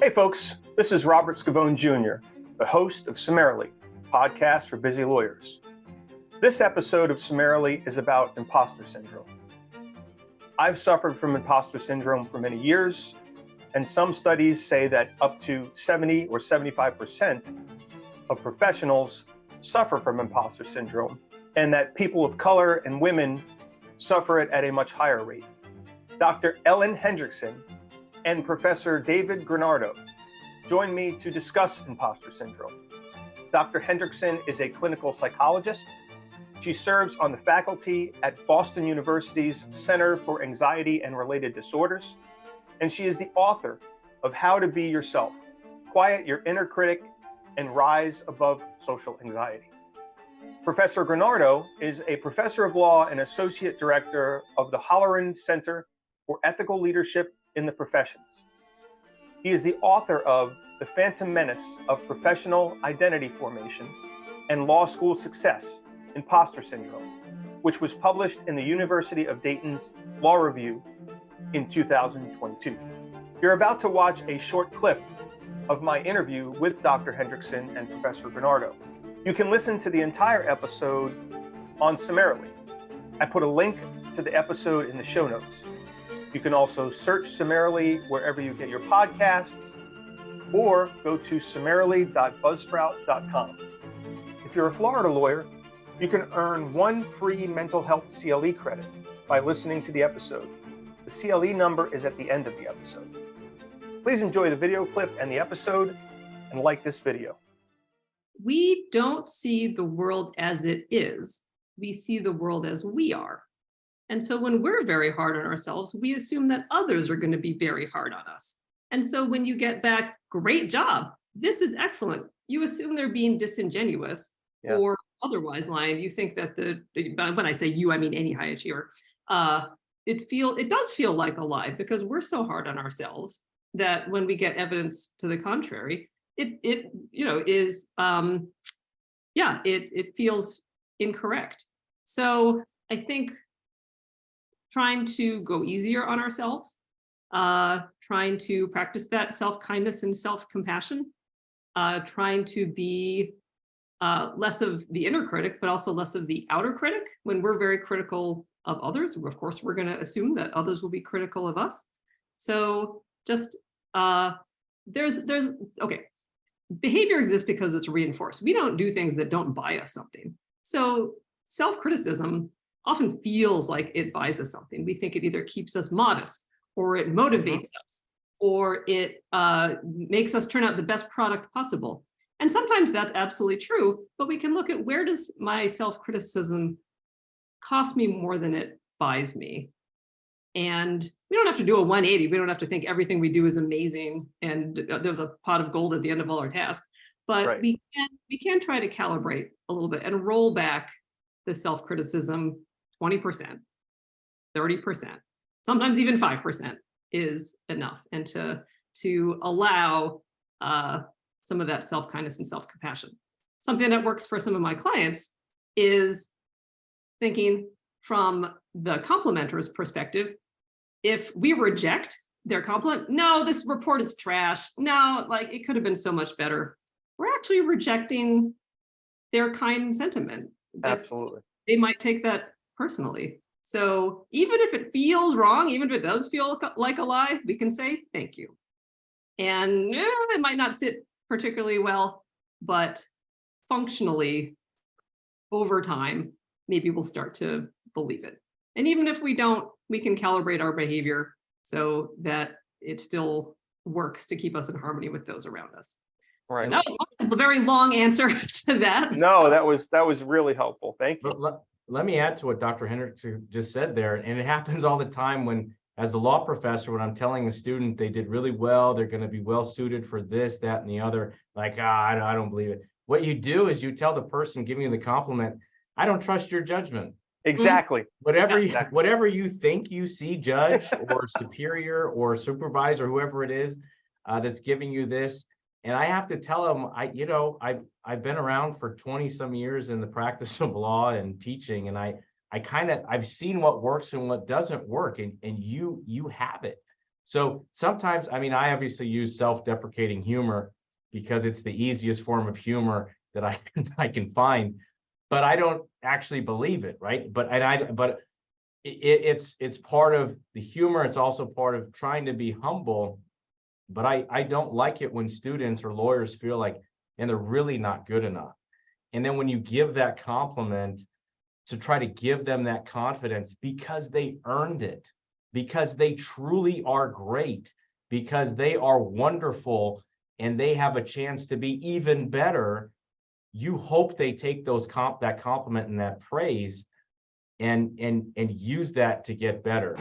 Hey folks, this is Robert Scavone Jr., the host of Summarily, a podcast for busy lawyers. This episode of Summarily is about imposter syndrome. I've suffered from imposter syndrome for many years, and some studies say that up to 70 or 75% of professionals suffer from imposter syndrome, and that people of color and women suffer it at a much higher rate. Dr. Ellen Hendriksen and Professor David GRENARDO join me to discuss imposter syndrome. Dr. Hendriksen is a clinical psychologist. She serves on the faculty at Boston University's Center for Anxiety and Related Disorders, and she is the author of How to Be Yourself, Quiet Your Inner Critic, and Rise Above Social Anxiety. Professor GRENARDO is a professor of law and associate director of the Holloran Center for Ethical Leadership in the Professions. He is the author of The Phantom Menace of Professional Identity Formation and Law School Success, Imposter Syndrome, which was published in the University of Dayton's Law Review in 2022. You're about to watch a short clip of my interview with Dr. Hendriksen and Professor GRENARDO. You can listen to the entire episode on Summarily. I put a link to the episode in the show notes. You can also search Summarily wherever you get your podcasts, or go to summarily.buzzsprout.com. If you're a Florida lawyer, you can earn one free mental health CLE credit by listening to the episode. The CLE number is at the end of the episode. Please enjoy the video clip and the episode, and like this video. We don't see the world as it is. We see the world as we are. And so when we're very hard on ourselves, we assume that others are going to be very hard on us. And so when you get back, great job, this is excellent, you assume they're being disingenuous or otherwise lying. You think that when I say you, I mean any high achiever, it does feel like a lie, because we're so hard on ourselves that when we get evidence to the contrary, it feels incorrect. So I think trying to go easier on ourselves, trying to practice that self-kindness and self-compassion, trying to be less of the inner critic, but also less of the outer critic. When we're very critical of others, of course, we're going to assume that others will be critical of us. So just behavior exists because it's reinforced. We don't do things that don't buy us something. So self-criticism often feels like it buys us something. We think it either keeps us modest, or it motivates us, or it makes us turn out the best product possible. And sometimes that's absolutely true, but we can look at, where does my self-criticism cost me more than it buys me? And we don't have to do a 180. We don't have to think everything we do is amazing and there's a pot of gold at the end of all our tasks. But we can try to calibrate a little bit and roll back the self-criticism 20%, 30%, sometimes even 5% is enough. And to allow some of that self-kindness and self-compassion. Something that works for some of my clients is thinking from the complimenter's perspective. If we reject their compliment, no, this report is trash, no, like it could have been so much better, we're actually rejecting their kind sentiment. Absolutely. They might take that personally. So even if it feels wrong, even if it does feel like a lie, we can say thank you. And it might not sit particularly well, but functionally, over time, maybe we'll start to believe it. And even if we don't, we can calibrate our behavior so that it still works to keep us in harmony with those around us. Right. That was a very long answer to that. No, that was really helpful. Thank you. Let me add to what Dr. Hendriksen just said there. And it happens all the time when, as a law professor, when I'm telling a student they did really well, they're going to be well suited for this, that, and the other, like, I don't believe it. What you do is you tell the person giving you the compliment, I don't trust your judgment. Exactly. Whatever you think you see, judge or superior or supervisor, whoever it is that's giving you this. And I have to tell them, I've been around for 20 some years in the practice of law and teaching, and I've seen what works and what doesn't work, and you have it. So sometimes, I mean, I obviously use self-deprecating humor because it's the easiest form of humor that I can find, but I don't actually believe it, right? But it's part of the humor. It's also part of trying to be humble. But I don't like it when students or lawyers feel like, and they're really not good enough. And then when you give that compliment, to try to give them that confidence because they earned it, because they truly are great, because they are wonderful, and they have a chance to be even better. You hope they take that compliment and that praise and use that to get better.